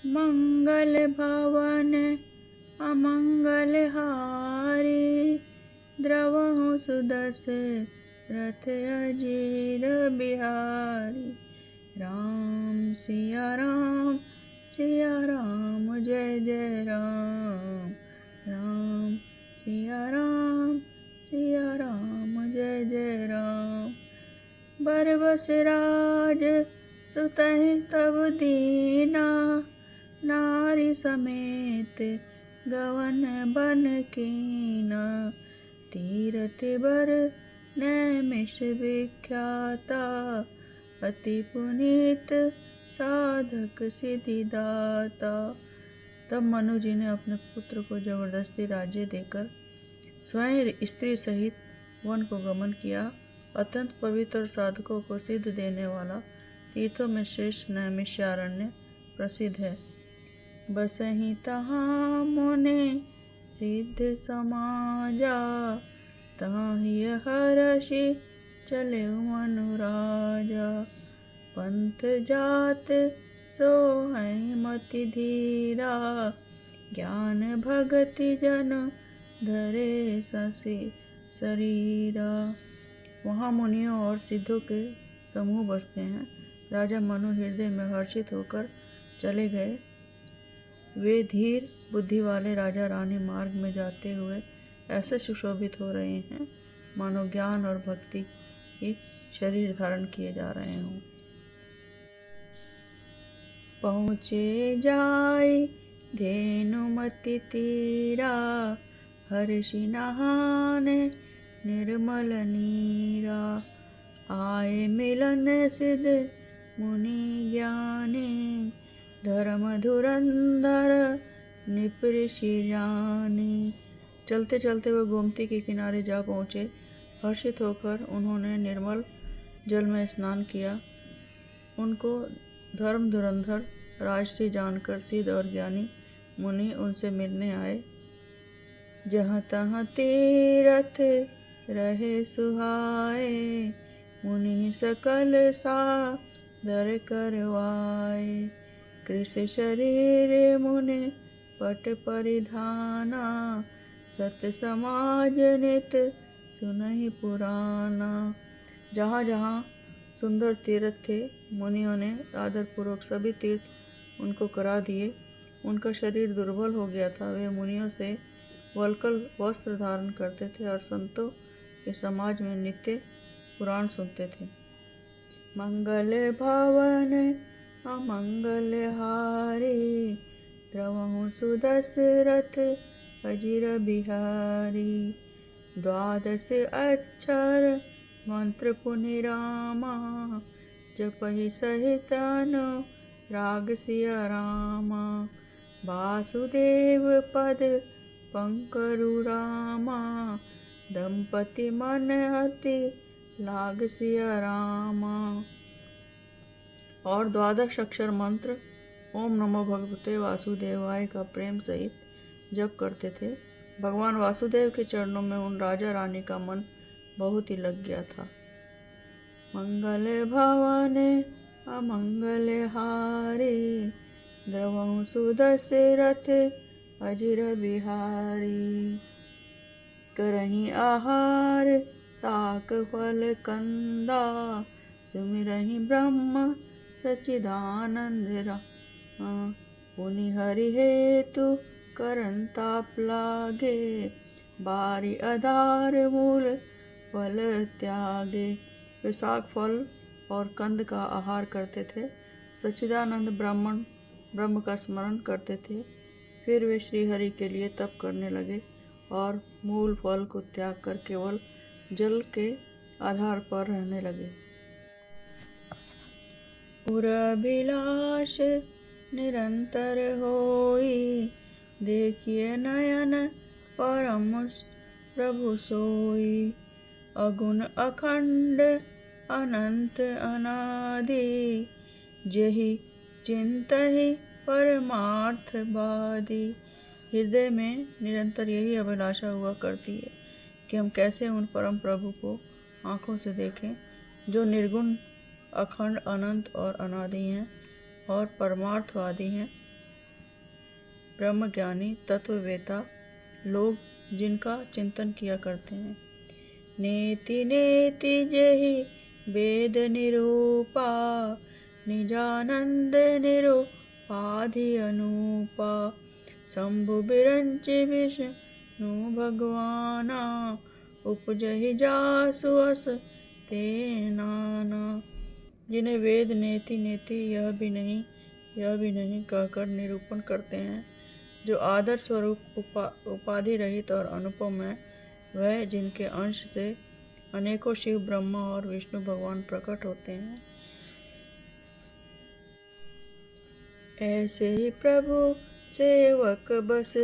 मंगल भवन अमंगल हारी, द्रवहु सुदशरथ अजीर बिहारी। राम सिया राम जय जय राम। राम सिया राम जय जय राम। बरबस राज सुतहि तब दीना, नारी समेत गवन बन कीना। तीरथ बर नैमिष विख्याता, अति पुनीत साधक सिद्धिदाता। तब मनु जी ने अपने पुत्र को जबरदस्ती राज्य देकर स्वयं स्त्री सहित वन को गमन किया। अत्यंत पवित्र साधकों को सिद्ध देने वाला तीर्थों में श्रेष्ठ नैमिषारण्य प्रसिद्ध है। बसहि तहाँ मुनि सिद्ध समाजा, ताहि हर्षि चले मनु राजा। पंथ जात सोहै मति धीरा, ज्ञान भगति जन धरे ससी शरीरा। वहाँ मुनियों और सिद्धों के समूह बसते हैं। राजा मनु हृदय में हर्षित होकर चले गए। वे धीर बुद्धि वाले राजा रानी मार्ग में जाते हुए ऐसे सुशोभित हो रहे हैं मानो ज्ञान और भक्ति के शरीर धारण किए जा रहे हों। पहुँचे जाय धेनुमति तीरा, हर्षि नहाने निर्मल नीरा। आए मिलन सिद्ध मुनि ज्ञानी, धर्म धुरंधर निपृषि जानी। चलते चलते वह गोमती के किनारे जा पहुँचे। हर्षित होकर उन्होंने निर्मल जल में स्नान किया। उनको धर्म धुरंधर राजसी जानकर सिद्ध और ज्ञानी मुनि उनसे मिलने आए। जहाँ तहाँ तीरथ रहे सुहाए, मुनि सकल सादर करवाए। कृष शरीर मुनि पट परिधाना, सत समाज नित सुनहि पुराना। जहाँ जहाँ सुंदर तीर्थ थे, मुनियों ने आदरपूर्वक सभी तीर्थ उनको करा दिए। उनका शरीर दुर्बल हो गया था। वे मुनियों से वल्कल वस्त्र धारण करते थे और संतों के समाज में नित्य पुराण सुनते थे। मंगल भवन अमंगल हारी, द्रवहु सुदशरथ अजीर बिहारी। द्वादश अक्षर मंत्र पुनि रामा, जपहि सहित अनुराग सिया रामा। वासुदेव पद पंकरु रामा, दंपति मन अति लाग सिया रामा। और द्वादश अक्षर मंत्र ओम नमो भगवते वासुदेवाय का प्रेम सहित जप करते थे। भगवान वासुदेव के चरणों में उन राजा रानी का मन बहुत ही लग गया था। मंगल भवन अमंगल हारी, द्रवहु सुदशरथ अजीर बिहारी। करहि आहार साक फल कंदा, सुमिरहि ब्रह्म सच्चिदानंद पुनि हरि हेतु करन ताप लागे। बारी आधार मूल फल त्यागे। वे साग फल और कंद का आहार करते थे। सच्चिदानंद ब्रह्म का स्मरण करते थे। फिर वे श्री हरि के लिए तप करने लगे और मूल फल को त्याग कर केवल जल के आधार पर रहने लगे। पुरभिलाष निरंतर होई, देखिए नयन परम प्रभु सोई। अगुण अखंड अनंत अनादि, जेहि चिंतहि परमार्थ बादी। हृदय में निरंतर यही अभिलाषा हुआ करती है कि हम कैसे उन परम प्रभु को आँखों से देखें जो निर्गुण, अखंड, अनंत और अनादि हैं और परमार्थवादी हैं। ब्रह्मज्ञानी तत्ववेता लोग जिनका चिंतन किया करते हैं। नेति नेति जेहि वेद निरूपा, निजानंद निरूपाधि अनूपा। शंभु बिरंच विष्णु भगवाना, उपजहि जासु अस ते नाना। जिन्हें वेद नेति नेति यह भी नहीं कहकर निरूपण करते हैं, जो आदर स्वरूप उपाधि रहित और अनुपम है, वह जिनके अंश से अनेकों शिव ब्रह्मा और विष्णु भगवान प्रकट होते हैं। ऐसे ही प्रभु सेवक बस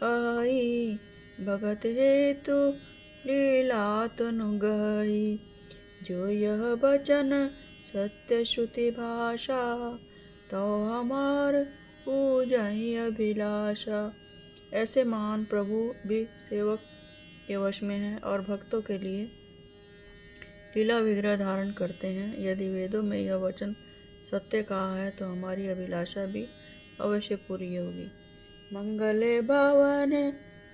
आई, भगत हेतु लीला तनु गई। जो यह वचन सत्य श्रुति भाषा, तो हमार पूजहि अभिलाषा। ऐसे महान प्रभु भी सेवक के वश में हैं और भक्तों के लिए लीला विग्रह धारण करते हैं। यदि वेदों में यह वचन सत्य कहा है तो हमारी अभिलाषा भी अवश्य पूरी होगी। मंगले भवन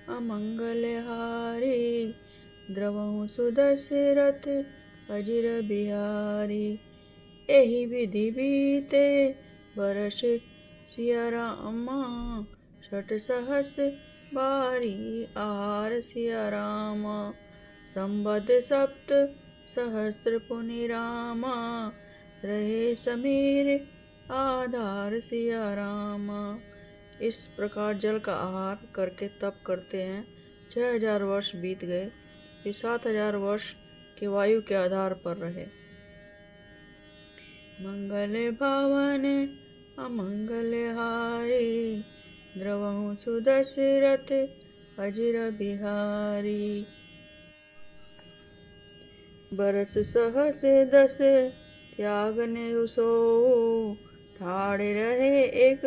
अमंगल हारी, द्रवहु सुदशरथ अजिर बिहारी। एहि विधि बीते बरस सिया रामा, 6 सहस बारी आहार सिया रामा। संबद 7 सहस्त्र पुनि रामा, रहे समीर आधार सिया रामा। इस प्रकार जल का आहार करके तप करते हैं। 6000 वर्ष बीत गए, फिर 7000 वर्ष के वायु के आधार पर रहे। मंगल भवन अमंगल हारी, द्रवहु सुदशरथ अजिर बिहारी। बरस सहस 10 त्याग ने उसो, ठाड़े रहे एक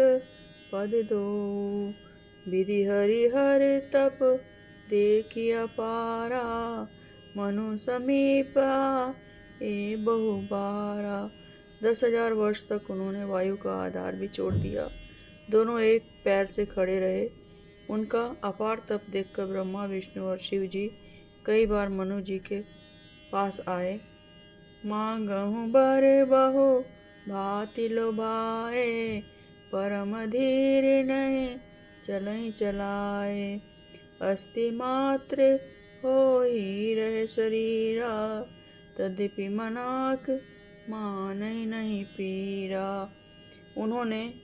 पद 2। विधि हरिहर तप देखिया पारा, मनु समीपा ए बहु बारा। 10,000 वर्ष तक उन्होंने वायु का आधार भी छोड़ दिया, दोनों एक पैर से खड़े रहे। उनका अपार तप देखकर ब्रह्मा विष्णु और शिव जी कई बार मनु जी के पास आए। मांगहु बर बहु भांति लोभाए, परम धीर नहीं चलई चलाए। अस्थि मात्र होई रहे शरीरा, तद्यपि मनाक मानई नहीं पीरा। उन्होंने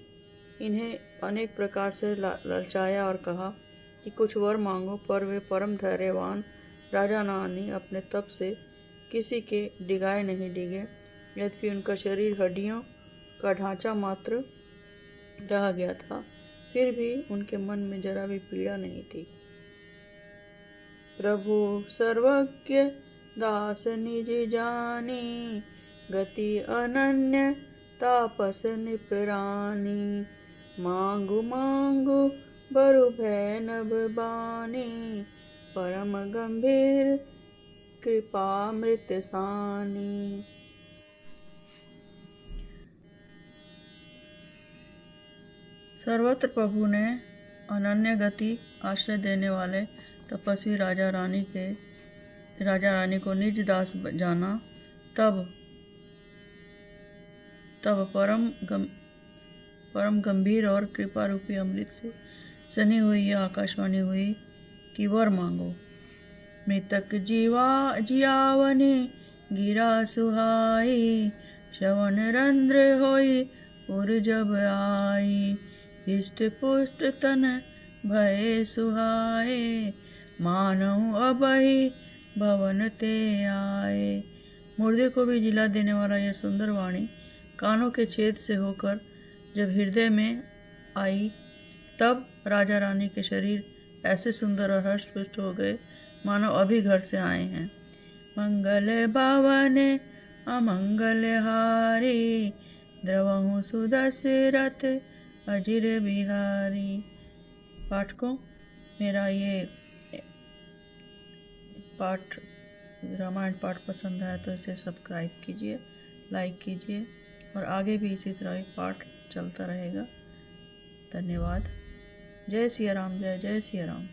इन्हें अनेक प्रकार से ललचाया और कहा कि कुछ वर मांगो, पर वे परम धैर्यवान राजा नानी अपने तप से किसी के डिगाए नहीं डिगे। यद्यपि उनका शरीर हड्डियों का ढांचा मात्र रह गया था, फिर भी उनके मन में जरा भी पीड़ा नहीं थी। प्रभु सर्वज्ञ दास निज जानी, गति अनन्य तापस निपरानी। मांगु मांगु बरु भय नभ बानी, परम गंभीर कृपामृत सानी। सर्वत्र प्रभु ने अनन्य गति आश्रय देने वाले तपस्वी राजा रानी को निज दास जाना। तब परम गंभीर और कृपा रूपी अमृत से सनी हुई यह आकाशवाणी हुई कि वर मांगो। मृतक जियावनी गिरा सुहाई, श्रवण रंध्र होई उर जब आई। हृष्ट पुष्ट तन भय सुहाए, मानव अबहि भवन ते आए। मुर्दे को भी जिला देने वाला यह सुंदर वाणी कानों के छेद से होकर जब हृदय में आई, तब राजा रानी के शरीर ऐसे सुंदर और हष्ट-पुष्ट हो गए मानो अभी घर से आए हैं। मंगल भवन अमंगल हारी, द्रवहु सुदशरथ अजिर बिहारी। पाठकों, मेरा ये पाठ रामायण पाठ पसंद आया तो इसे सब्सक्राइब कीजिए, लाइक कीजिए और आगे भी इसी तरह पाठ चलता रहेगा। धन्यवाद। जय सिया राम, जय जय सिया राम।